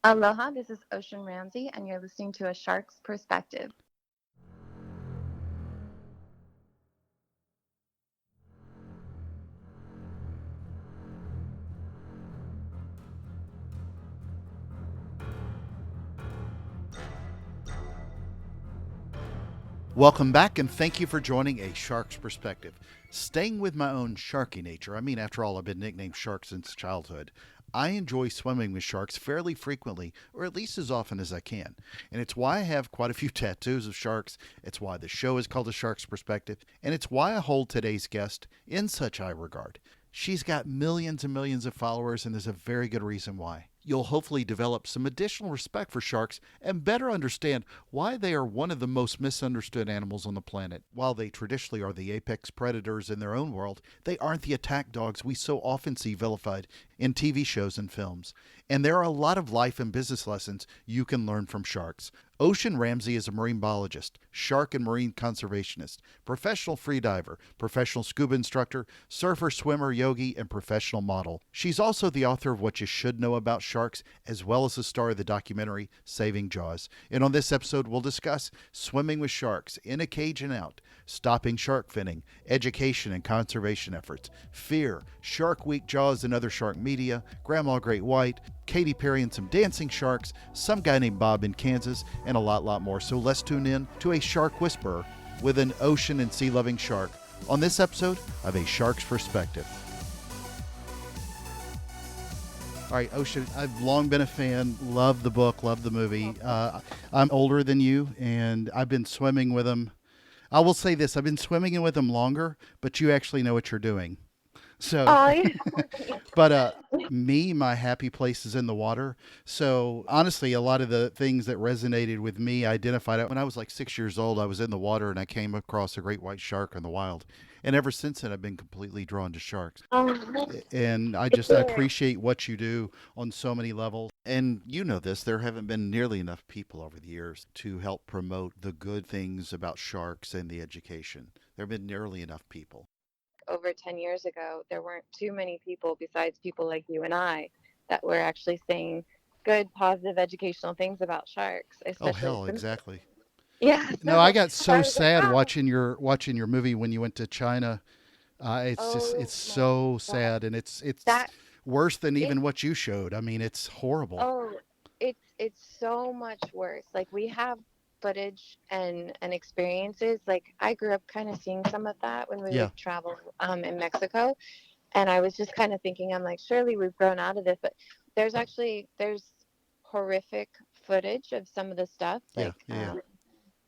Aloha, this is Ocean Ramsey, and you're listening to A Shark's Perspective. Welcome back, and thank you for joining A Shark's Perspective. Staying with my own sharky nature, I mean, after all, I've been nicknamed Shark since childhood. I enjoy swimming with sharks fairly frequently, or at least as often as I can. And it's why I have quite a few tattoos of sharks. It's why the show is called A Shark's Perspective. And it's why I hold today's guest in such high regard. She's got millions and millions of followers, and there's a very good reason why. You'll hopefully develop some additional respect for sharks and better understand why they are one of the most misunderstood animals on the planet. While they traditionally are the apex predators in their own world, they aren't the attack dogs we so often see vilified in TV shows and films. And there are a lot of life and business lessons you can learn from sharks. Ocean Ramsey is a marine biologist, shark and marine conservationist, professional freediver, professional scuba instructor, surfer, swimmer, yogi, and professional model. She's also the author of What You Should Know About Sharks, as well as the star of the documentary Saving Jaws. And on this episode, we'll discuss swimming with sharks, in a cage and out, stopping shark finning, education and conservation efforts, fear, Shark Week, Jaws and other shark media, Grandma Great White, Katy Perry and some dancing sharks, some guy named Bob in Kansas, and a lot more. So let's tune in to a shark whisperer with an ocean and sea loving shark on this episode of A Shark's Perspective. All right, Ocean, I've long been a fan, love the book, love the movie. I'm older than you, and I've been swimming with them. I will say this, I've been swimming with them longer, but you actually know what you're doing. So, Oh, yeah. but me, my happy place is in the water. So honestly, a lot of the things that resonated with me, I identified it when I was like 6 years old. I was in the water and I came across a great white shark in the wild, and ever since then, I've been completely drawn to sharks. Oh, And it's I a, appreciate what you do on so many levels. And you know this, there haven't been nearly enough people over the years to help promote the good things about sharks and the education. There have been nearly enough people. over 10 years ago, there weren't too many people besides people like you and I that were actually saying good, positive, educational things about sharks, Oh especially hell, since. exactly. Yeah, No, I so got I so was like, sad wow. watching your movie when you went to China. It's just Oh it's my so God. sad, and it's That, worse than it, even what you showed. I mean, it's horrible. oh, it's so much worse. Like we have footage and experiences. Like I grew up kind of seeing some of that when we Yeah, would travel in Mexico. And I was just kind of thinking, I'm like, surely we've grown out of this, but there's horrific footage of some of the stuff, yeah, like, yeah, yeah.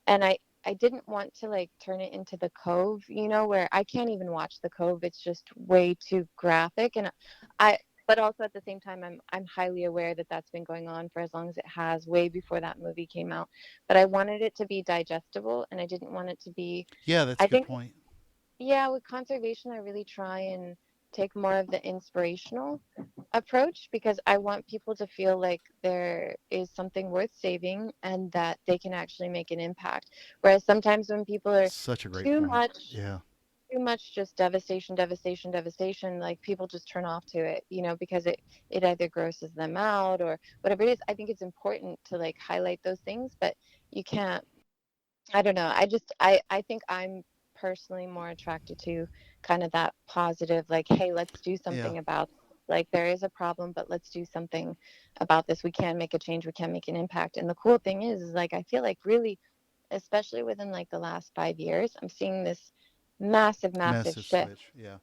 and I didn't want to like turn it into the Cove, where I can't even watch the Cove. It's just way too graphic, and I. But also at the same time, I'm highly aware that that's been going on for as long as it has, way before that movie came out. But I wanted it to be digestible, and I didn't want it to be. Yeah, that's I a good think point. yeah, with conservation, I really try and take more of the inspirational approach because I want people to feel like there is something worth saving and that they can actually make an impact. Whereas sometimes when people are Such a great too point. much, Yeah, too much just devastation, devastation, devastation, like people just turn off to it, because it either grosses them out or whatever it is. I think it's important to like highlight those things, but you can't. I don't know. I think I'm personally more attracted to kind of that positive, like, hey, let's do yeah, something about like there is a problem, but let's do something about this. We can make a change. We can make an impact. And the cool thing is like I feel like really, especially within like the last 5 years, I'm seeing this massive, massive massive shift, switch. Yeah,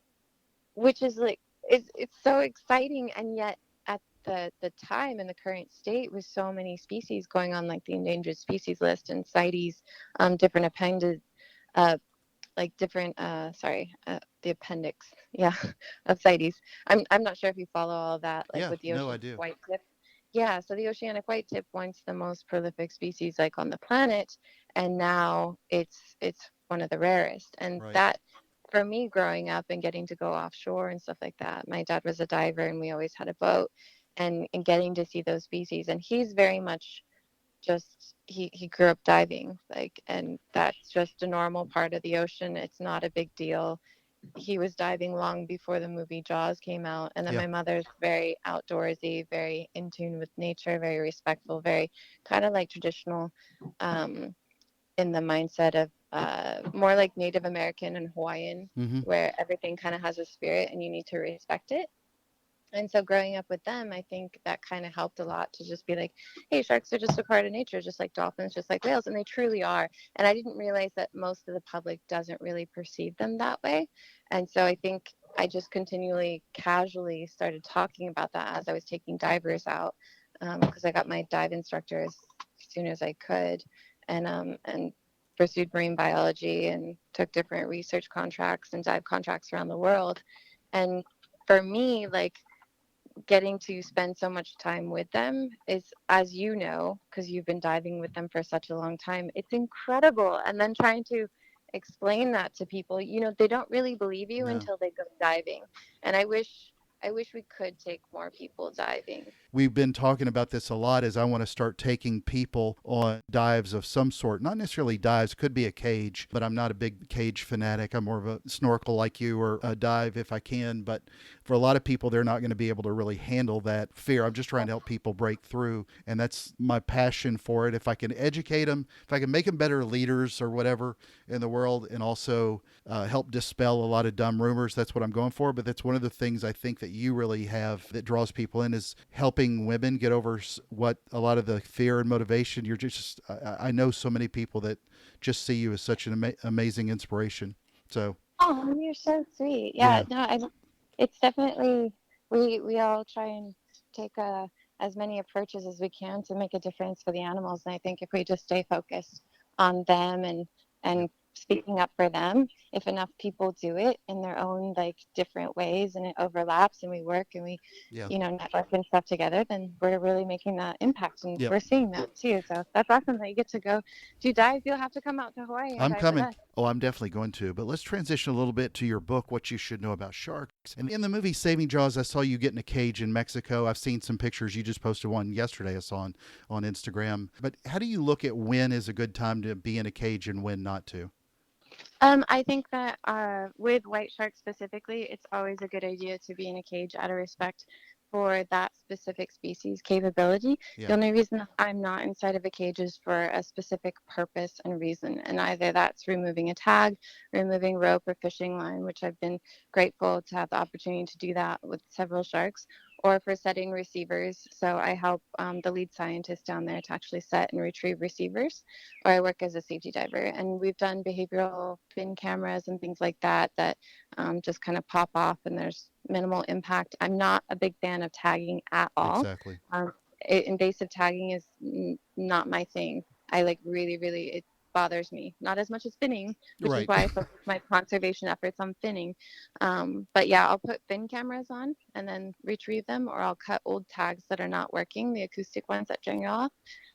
which is like it's so exciting, and yet at the time in the current state with so many species going on like the endangered species list and CITES, different appended uh like different the appendix, yeah, of CITES. I'm not sure if you follow all of that, like yeah. with the No, I oceanic do. white tip. Yeah, so the oceanic white tip, once the most prolific species like on the planet, and now it's one of the rarest. And Right. that, for me growing up and getting to go offshore and stuff like that, my dad was a diver and we always had a boat, and getting to see those species, and he's very much just he grew up diving, like, and that's just a normal part of the ocean. It's not a big deal. he was diving long before the movie Jaws came out. And then Yeah. my mother's very outdoorsy, very in tune with nature, very respectful, very kind of like traditional, um, in the mindset of more like Native American and Hawaiian, Mm-hmm. where everything kind of has a spirit and you need to respect it. And so growing up with them, I think that kind of helped a lot to just be like, hey, sharks are just a part of nature, just like dolphins, just like whales. And they truly are. And I didn't realize that most of the public doesn't really perceive them that way. And so I think I just continually casually started talking about that as I was taking divers out, because I got my dive instructor as soon as I could, and pursued marine biology and took different research contracts and dive contracts around the world. And for me, like, getting to spend so much time with them is, as you know, because you've been diving with them for such a long time, it's incredible. And then trying to explain that to people, they don't really believe you No. until they go diving. And I wish we could take more people diving. We've been talking about this a lot as I want to start taking people on dives of some sort. Not necessarily dives, could be a cage, but I'm not a big cage fanatic. I'm more of a snorkel like you or a dive if I can. But for a lot of people, they're not going to be able to really handle that fear. I'm just trying to help people break through. And that's my passion for it. If I can educate them, if I can make them better leaders or whatever in the world, and also help dispel a lot of dumb rumors, that's what I'm going for. But that's one of the things I think that you really have that draws people in is helping women get over what a lot of the fear and motivation. You're just, I know so many people that just see you as such an amazing inspiration. So, Oh, you're so sweet. Yeah, yeah, no, it's definitely, we all try and take as many approaches as we can to make a difference for the animals. And I think if we just stay focused on them yeah, and speaking up for them, if enough people do it in their own like different ways and it overlaps and we work and we, yeah, network and stuff together, then we're really making that impact. And yep. we're seeing that too. So that's awesome that you get to go do dive. You'll have to come out to Hawaii and I'm dive with coming. us. Oh, I'm definitely going to. But let's transition a little bit to your book, What You Should Know About Sharks. And in the movie Saving Jaws, I saw you get in a cage in Mexico. I've seen some pictures. You just posted one yesterday I saw on Instagram. But how do you look at when is a good time to be in a cage and when not to? I think that with white sharks specifically, it's always a good idea to be in a cage out of respect for that specific species capability. The Yeah, only reason I'm not inside of a cage is for a specific purpose and reason, and either that's removing a tag, removing rope or fishing line, which I've been grateful to have the opportunity to do that with several sharks, or for setting receivers. So I help the lead scientist down there to actually set and retrieve receivers, or I work as a safety diver. And we've done behavioral fin cameras and things like that that just kind of pop off and there's minimal impact. I'm not a big fan of tagging at all. exactly. Um, Invasive tagging is not my thing. I like really, really, it bothers me. Not as much as finning, which is Right. why I focus my conservation efforts on finning. But yeah, I'll put fin cameras on and then retrieve them, or I'll cut old tags that are not working, the acoustic ones that turn you off,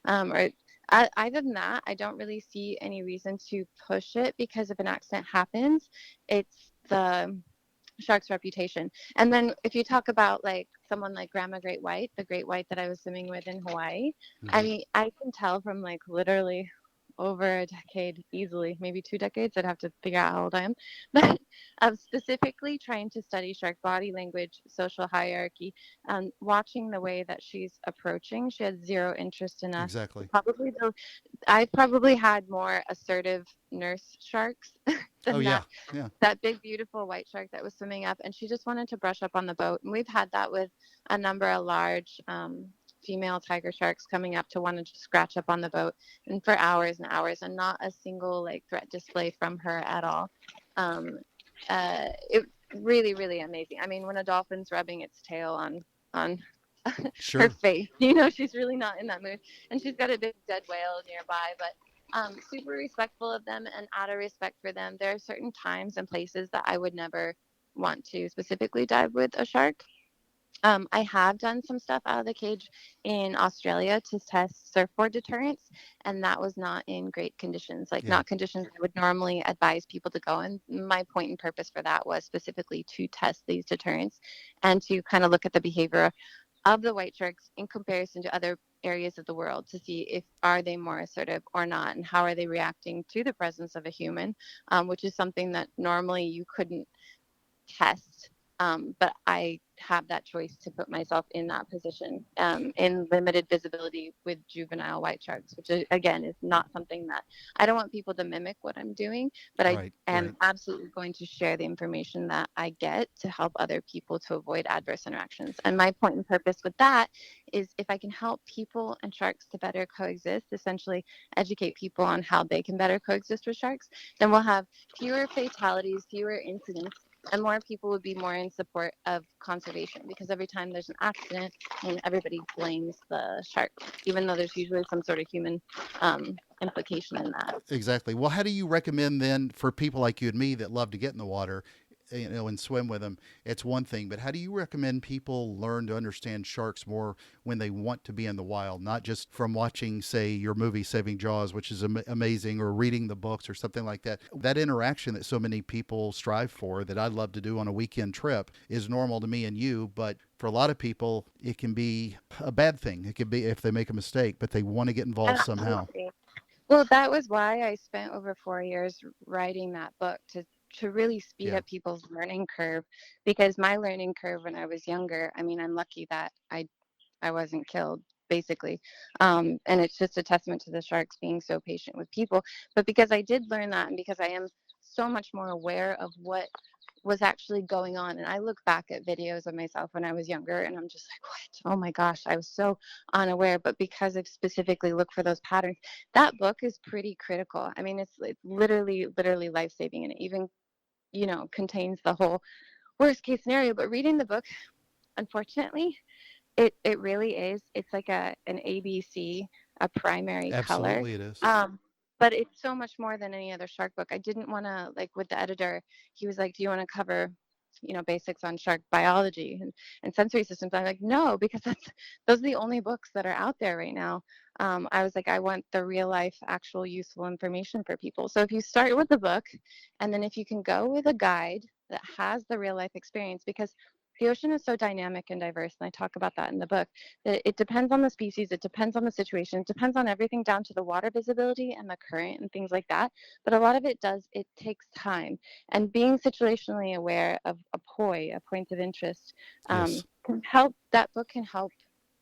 or other than that, I don't really see any reason to push it because if an accident happens, it's the shark's reputation. And then if you talk about like someone like Grandma Great White, the great white that I was swimming with in Hawaii, I Hmm. mean, I can tell from like literally over a decade easily, maybe 2 decades. I'd have to figure out how old I am, but of specifically trying to study shark body language, social hierarchy, watching the way that she's approaching. She had zero interest in us. Exactly. Probably the I've probably had more assertive nurse sharks Oh, than yeah. that Yeah. that big beautiful white shark that was swimming up, and she just wanted to brush up on the boat. And we've had that with a number of large female tiger sharks coming up to want to just scratch up on the boat, and for hours and hours, and not a single like threat display from her at all. It really, really amazing. I mean, when a dolphin's rubbing its tail on her Sure. face, she's really not in that mood, and she's got a big dead whale nearby, but super respectful of them. And out of respect for them, there are certain times and places that I would never want to specifically dive with a shark. I have done some stuff out of the cage in Australia to test surfboard deterrence, and that was not in great conditions, like Yeah. not conditions I would normally advise people to go in. My point and purpose for that was specifically to test these deterrents and to kind of look at the behavior of the white sharks in comparison to other areas of the world to see if are they more assertive or not, and how are they reacting to the presence of a human, which is something that normally you couldn't test. But I have that choice to put myself in that position in limited visibility with juvenile white sharks, which again is not something that I don't want people to mimic what I'm doing, but I Right, right. am absolutely going to share the information that I get to help other people to avoid adverse interactions. And my point and purpose with that is if I can help people and sharks to better coexist, essentially educate people on how they can better coexist with sharks, then we'll have fewer fatalities, fewer incidents, and more people would be more in support of conservation because every time there's an accident and everybody blames the shark, even though there's usually some sort of human implication in that. Exactly. Well, how do you recommend then for people like you and me that love to get in the water, and swim with them? It's one thing, but how do you recommend people learn to understand sharks more when they want to be in the wild, not just from watching, say, your movie Saving Jaws, which is amazing, or reading the books or something like that? That interaction that so many people strive for, that I'd love to do on a weekend trip, is normal to me and you, but for a lot of people, it can be a bad thing. It could be if they make a mistake, but they want to get involved somehow. Absolutely. Well, that was why I spent over 4 years writing that book to really speed Yeah. up people's learning curve because my learning curve when I was younger, I mean, I'm lucky that I wasn't killed, basically. And it's just a testament to the sharks being so patient with people. But because I did learn that, and because I am so much more aware of what was actually going on, and I look back at videos of myself when I was younger, and I'm just like, what? Oh my gosh, I was so unaware. But because I've specifically looked for those patterns, that book is pretty critical. I mean, it's literally life saving, and it even contains the whole worst case scenario. But reading the book, unfortunately, it really is. It's like an ABC, a primary color. Absolutely, it is. Um, but it's so much more than any other shark book. I didn't want to like with the editor. He was like, "Do you want to cover, basics on shark biology and sensory systems?" I'm like, "No," because those are the only books that are out there right now. I was like, I want the real life, actual useful information for people. So if you start with the book, and then if you can go with a guide that has the real life experience, because the ocean is so dynamic and diverse, and I talk about that in the book, that it depends on the species, it depends on the situation, it depends on everything down to the water visibility and the current and things like that. But a lot of it takes time. And being situationally aware of a POI, a point of interest, Yes. can help, that book can help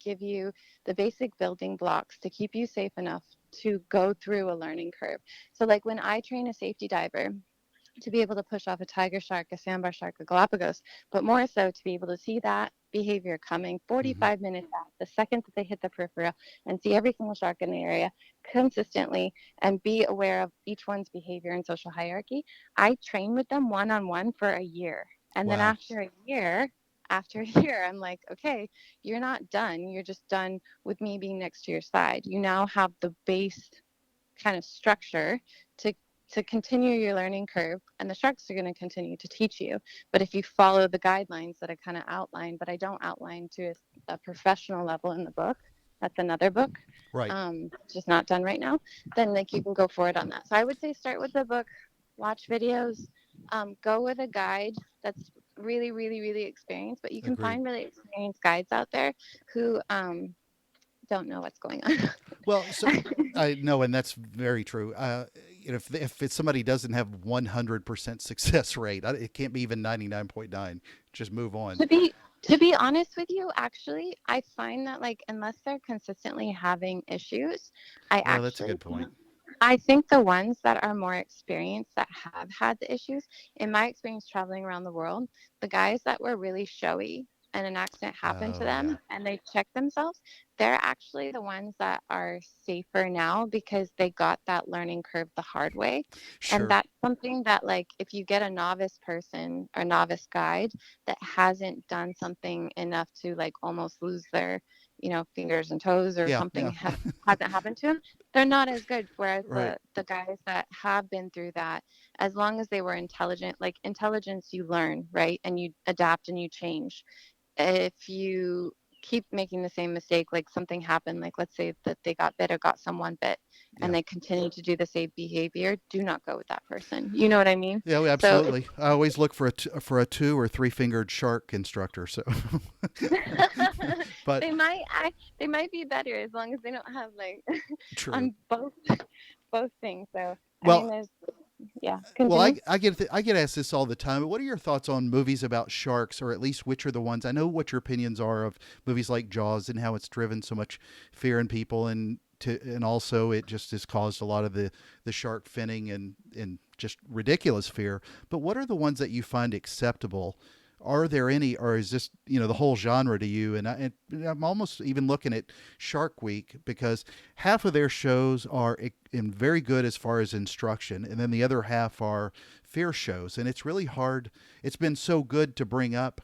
give you the basic building blocks to keep you safe enough to go through a learning curve. So, like when I train a safety diver, to be able to push off a tiger shark, a sandbar shark, a Galapagos, but more so to be able to see that behavior coming Hmm. 45 minutes out, the second that they hit the peripheral, and see every single shark in the area consistently and be aware of each one's behavior and social hierarchy. I train with them one on one for a year. And then Wow. after a year, I'm like, okay, you're not done. You're just done with me being next to your side. You now have the base kind of structure to continue your learning curve, and the sharks are going to continue to teach you. But if you follow the guidelines that I kind of outline, but I don't outline to a professional level in the book, that's another book, Right. just not done right now, then like you can go forward on that. So I would say start with the book, watch videos, go with a guide that's really experienced, but you can Agreed. find really experienced guides out there who don't know what's going on. Well, so I know, and that's very true. If it's somebody doesn't have 100% success rate, it can't be even 99.9. Just move on. To be to be honest with you, actually, I find that like unless they're consistently having issues, I Well, that's a actually good point. I think the ones that are more experienced that have had the issues, in my experience traveling around the world, the guys that were really showy and an accident happened to Oh yeah. them and they checked themselves, they're actually the ones that are safer now because they got that learning curve the hard way. And Sure. that's something that, like, if you get a novice person or novice guide that hasn't done something enough to, like, almost lose their, fingers and toes or Yeah. something Yeah. hasn't happened to them, they're not as good. Whereas Right. the guys that have been through that, as long as they were intelligent, like intelligence, you learn, right? And you adapt and you change. If you keep making the same mistake, like something happened, like let's say that they got bit or got someone bit, and Yeah. they continue to do the same behavior, do not go with that person. You know what I mean? Yeah. So it's Absolutely. I always look for for a 2 or 3 fingered shark instructor. So, but they might be better as long as they don't have like true. on both things. So I mean, Well, there's Yeah, Well, continue. I get asked this all the time. But what are your thoughts on movies about sharks, or at least which are the ones? I know what your opinions are of movies like Jaws and how it's driven so much fear in people, and also it just has caused a lot of the shark finning and just ridiculous fear. But what are the ones that you find acceptable? Are there any, or is this the whole genre to you? And I'm almost even looking at Shark Week, because half of their shows are very good as far as instruction, and then the other half are fear shows. And it's really hard. It's been so good to bring up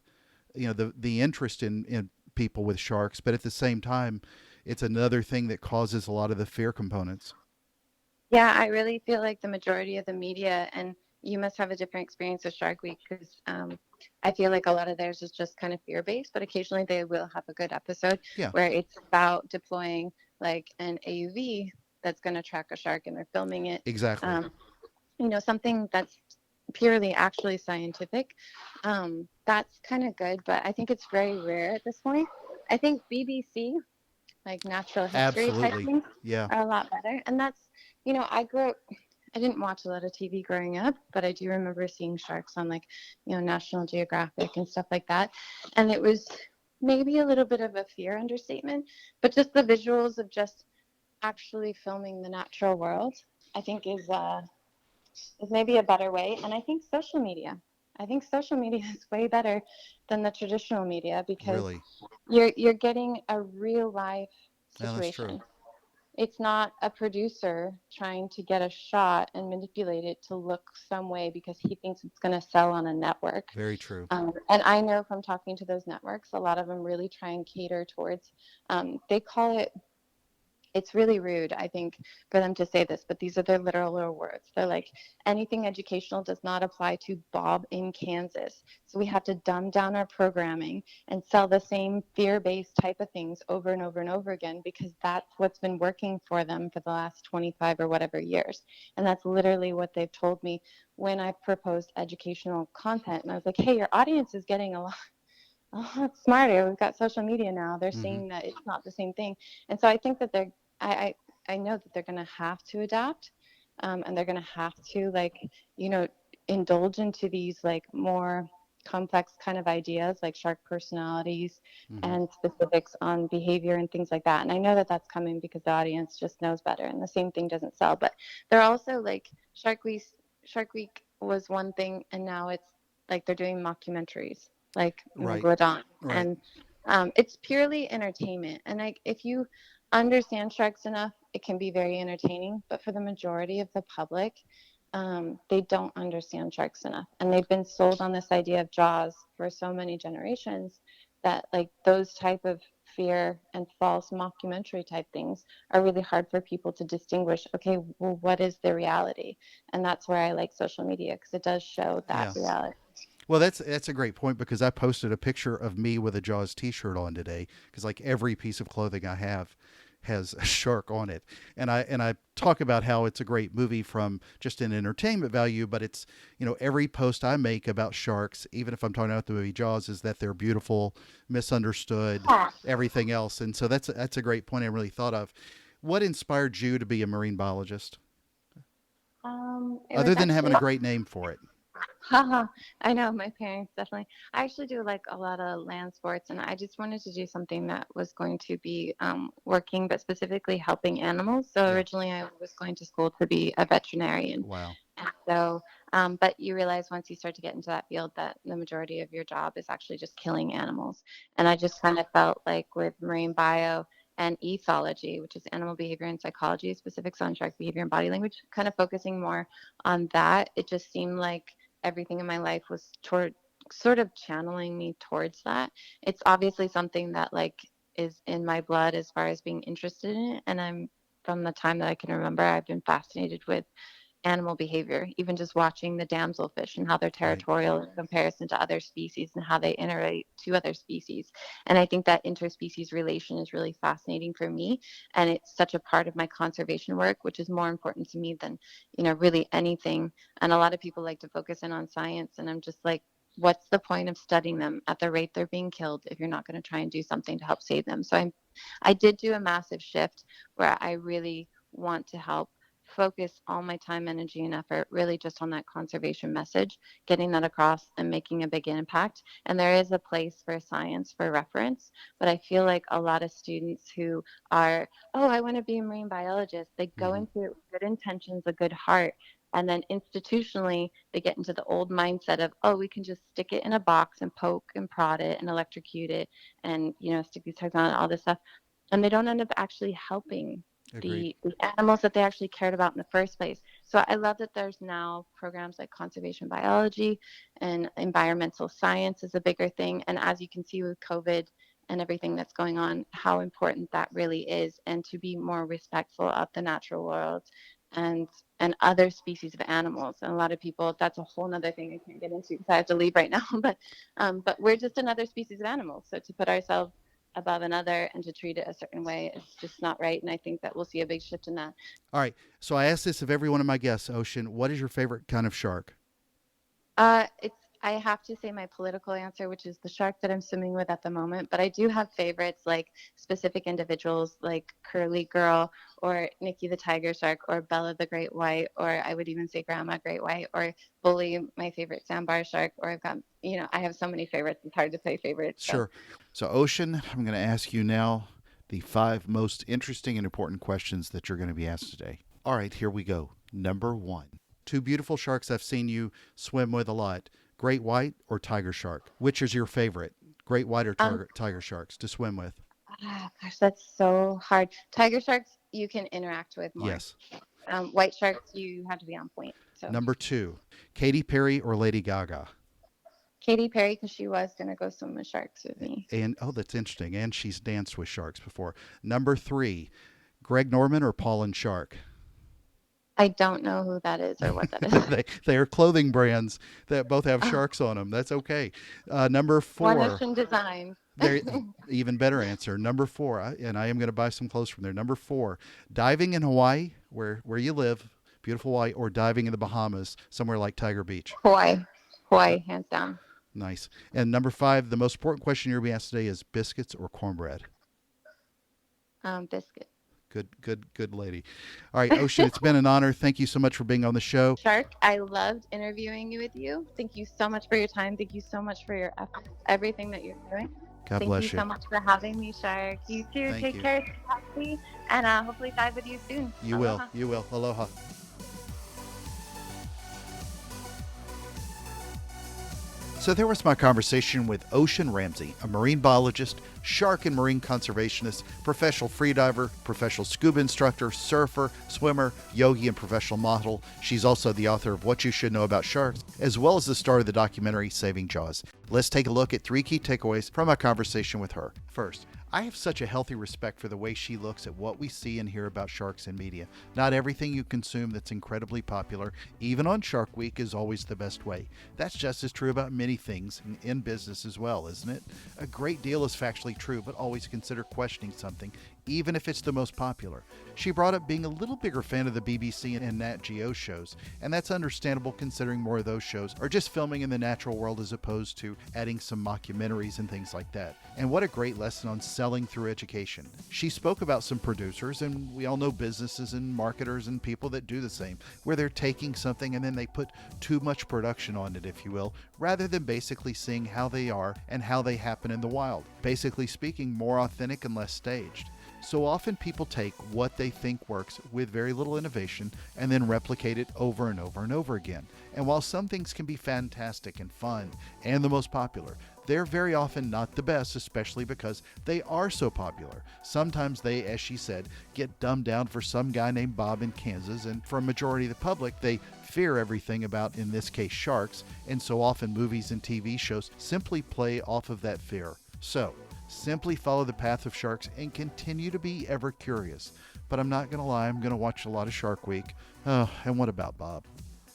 the interest in people with sharks, but at the same time, it's another thing that causes a lot of the fear components. Yeah, I really feel like the majority of the media, and you must have a different experience with Shark Week because I feel like a lot of theirs is just kind of fear based, but occasionally they will have a good episode Yeah, where it's about deploying like an AUV that's going to track a shark and they're filming it. exactly. Um, Something that's purely actually scientific. That's kind of good, but I think it's very rare at this point. I think BBC, like natural history type Absolutely. things, Yeah. are a lot better. And that's, I grew up, I didn't watch a lot of TV growing up, but I do remember seeing sharks on like, National Geographic and stuff like that. And it was maybe a little bit of a fear understatement, but just the visuals of just actually filming the natural world, I think is maybe a better way. And I think social media. I think social media is way better than the traditional media because Really. you're getting a real life Yeah, that's true. situation. It's not a producer trying to get a shot and manipulate it to look some way because he thinks it's going to sell on a network. Very true. And I know from talking to those networks, a lot of them really try and cater towards, they call it, it's really rude, I think, for them to say this, but these are their literal words. They're like, anything educational does not apply to Bob in Kansas. So we have to dumb down our programming and sell the same fear based type of things over and over and over again because that's what's been working for them for the last 25 or whatever years. And that's literally what they've told me when I've proposed educational content. And I was like, hey, your audience is getting a lot smarter. We've got social media now. They're Hmm. seeing that it's not the same thing. And so I think that I know that they're going to have to adapt, and they're going to have to you know, indulge into these like more complex kind of ideas like shark personalities Hmm. and specifics on behavior and things like that. And I know that that's coming because the audience just knows better, and the same thing doesn't sell. But they're also like Shark Week was one thing, and now it's like they're doing mockumentaries like Right. Megalodon, Right. and it's purely entertainment. And like if you understand sharks enough, it can be very entertaining. But for the majority of the public, they don't understand sharks enough, and they've been sold on this idea of Jaws for so many generations that like those type of fear and false mockumentary type things are really hard for people to distinguish. Okay, well, what is the reality? And that's where I like social media because it does show that Yeah. reality. Well, that's a great point, because I posted a picture of me with a Jaws T-shirt on today, because like every piece of clothing I have has a shark on it, and I talk about how it's a great movie from just an entertainment value, but it's every post I make about sharks, even if I'm talking about the movie Jaws, is that they're beautiful, misunderstood, Yeah. everything else, and so that's a great point I really thought of. What inspired you to be a marine biologist, It was other than having actually, a great name for it? haha, I know my parents definitely. I actually do like a lot of land sports, and I just wanted to do something that was going to be working, but specifically helping animals. So Yeah. originally, I was going to school to be a veterinarian. Wow. And so, but you realize once you start to get into that field that the majority of your job is actually just killing animals. And I just kind of felt like with marine bio and ethology, which is animal behavior and psychology, specifics on shark behavior and body language, kind of focusing more on that, it just seemed like everything in my life was toward sort of channeling me towards that. It's obviously something that like is in my blood as far as being interested in it. And I'm from the time that I can remember, I've been fascinated with animal behavior, even just watching the damselfish and how they're Right. territorial in comparison to other species and how they interrelate to other species. And I think that interspecies relation is really fascinating for me. And it's such a part of my conservation work, which is more important to me than, really anything. And a lot of people like to focus in on science. And I'm just like, what's the point of studying them at the rate they're being killed if you're not going to try and do something to help save them? So I did do a massive shift where I really want to help focus all my time, energy, and effort really just on that conservation message, getting that across and making a big impact. And there is a place for science for reference, but I feel like a lot of students who are, oh, I want to be a marine biologist, they go Mm-hmm. into it with good intentions, a good heart. And then institutionally, they get into the old mindset of, oh, we can just stick it in a box and poke and prod it and electrocute it and, stick these tags on it, all this stuff. And they don't end up actually helping Agreed. the animals that they actually cared about in the first place. So I love that there's now programs like conservation biology and environmental science is a bigger thing. And as you can see with COVID and everything that's going on, how important that really is, and to be more respectful of the natural world and other species of animals. And a lot of people, that's a whole nother thing I can't get into because I have to leave right now. But we're just another species of animals. So to put ourselves above another and to treat it a certain way is just not right. And I think that we'll see a big shift in that. All right. So I asked this of every one of my guests, Ocean. What is your favorite kind of shark? It's I have to say my political answer, which is the shark that I'm swimming with at the moment. But I do have favorites like specific individuals like Curly Girl or Nikki the Tiger Shark or Bella the Great White, or I would even say Grandma Great White or Bully, my favorite sandbar shark. Or I've got, I have so many favorites. It's hard to say favorites. So Sure. So, Ocean, I'm going to ask you now the 5 most interesting and important questions that you're going to be asked today. All right, here we go. Number 1. 2 beautiful sharks I've seen you swim with a lot, great white or tiger shark. Which is your favorite, great white or um, tiger sharks to swim with? gosh, that's so hard. Tiger sharks you can interact with more. Yes. White sharks you have to be on point. So Number 2, Katy Perry or Lady Gaga? Katy Perry, because she was gonna go swim with sharks with me. And, oh, that's interesting. And she's danced with sharks before. Number 3, Greg Norman or Paul and Shark? I don't know who that is or what that is. They are clothing brands that both have Oh, sharks on them. That's okay. Number One 4, Ocean Designs. there, even better answer. Number 4, and I am going to buy some clothes from there. Number 4, diving in Hawaii, where you live, beautiful Hawaii, or diving in the Bahamas, somewhere like Tiger Beach. Hawaii, Uh, Hawaii, hands down. nice. And number 5, the most important question you're being asked today is biscuits or cornbread. Biscuit. Good lady. All right, Ocean, it's been an honor. Thank you so much for being on the show. Shark, I loved interviewing you with you. Thank you so much for your time. Thank you so much for your efforts, everything that you're doing. God Thank you bless you. so much for having me, Shark. You too. Thank Take you. care, stay healthy, and hopefully dive with you soon. You will. Aloha. You will. Aloha. So there was my conversation with Ocean Ramsey, a marine biologist, shark and marine conservationist, professional freediver, professional scuba instructor, surfer, swimmer, yogi, and professional model. She's also the author of What You Should Know About Sharks, as well as the star of the documentary Saving Jaws. Let's take a look at 3 key takeaways from my conversation with her. First, I have such a healthy respect for the way she looks at what we see and hear about sharks in media. Not everything you consume that's incredibly popular, even on Shark Week, is always the best way. That's just as true about many things in business as well, isn't it? A great deal is factually true, but always consider questioning something, even if it's the most popular. She brought up being a little bigger fan of the BBC and Nat Geo shows, and that's understandable considering more of those shows are just filming in the natural world as opposed to adding some mockumentaries and things like that. And what a great lesson on selling through education. She spoke about some producers, and we all know businesses and marketers and people that do the same, where they're taking something and then they put too much production on it, if you will, rather than basically seeing how they are and how they happen in the wild. Basically speaking, more authentic and less staged. So often people take what they think works with very little innovation and then replicate it over and over and over again. And while some things can be fantastic and fun and the most popular, they're very often not the best, especially because they are so popular. Sometimes they, as she said, get dumbed down for some guy named Bob in Kansas, and for a majority of the public, they fear everything about, in this case, sharks, and so often movies and TV shows simply play off of that fear. So, simply follow the path of sharks and continue to be ever curious. But I'm not going to lie, I'm going to watch a lot of Shark Week. Oh, and what about Bob?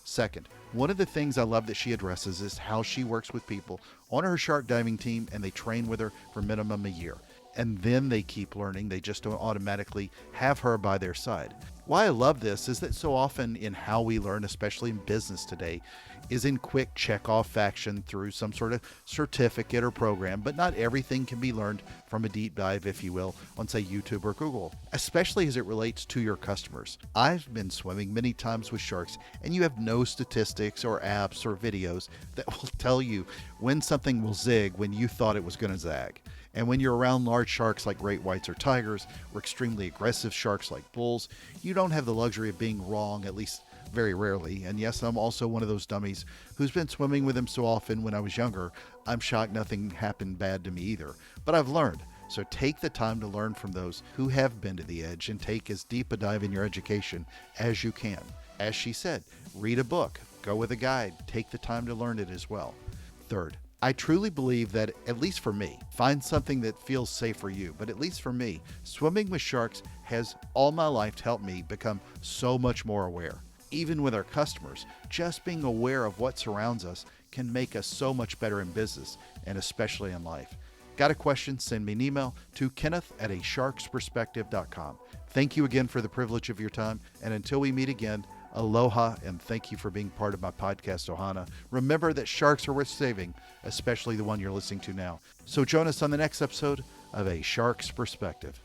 Second, one of the things I love that she addresses is how she works with people on her shark diving team, and they train with her for minimum a year. and then they keep learning. They just don't automatically have her by their side. Why I love this is that so often in how we learn, especially in business today, is in quick check off fashion through some sort of certificate or program, but not everything can be learned from a deep dive, if you will, on say YouTube or Google, especially as it relates to your customers. I've been swimming many times with sharks, and you have no statistics or apps or videos that will tell you when something will zig when you thought it was going to zag. And when you're around large sharks like great whites or tigers, or extremely aggressive sharks like bulls, you don't have the luxury of being wrong, at least very rarely. And yes, I'm also one of those dummies who's been swimming with them so often when I was younger, I'm shocked nothing happened bad to me either. But I've learned. So take the time to learn from those who have been to the edge and take as deep a dive in your education as you can. As she said, read a book, go with a guide, take the time to learn it as well. Third, I truly believe that, at least for me, find something that feels safe for you. But at least for me, swimming with sharks has all my life helped me become so much more aware. Even with our customers, just being aware of what surrounds us can make us so much better in business and especially in life. Got a question? Send me an email to kenneth@asharksperspective.com. Thank you again for the privilege of your time. And until we meet again, aloha, and thank you for being part of my podcast, Ohana. Remember that sharks are worth saving, especially the one you're listening to now. So join us on the next episode of A Shark's Perspective.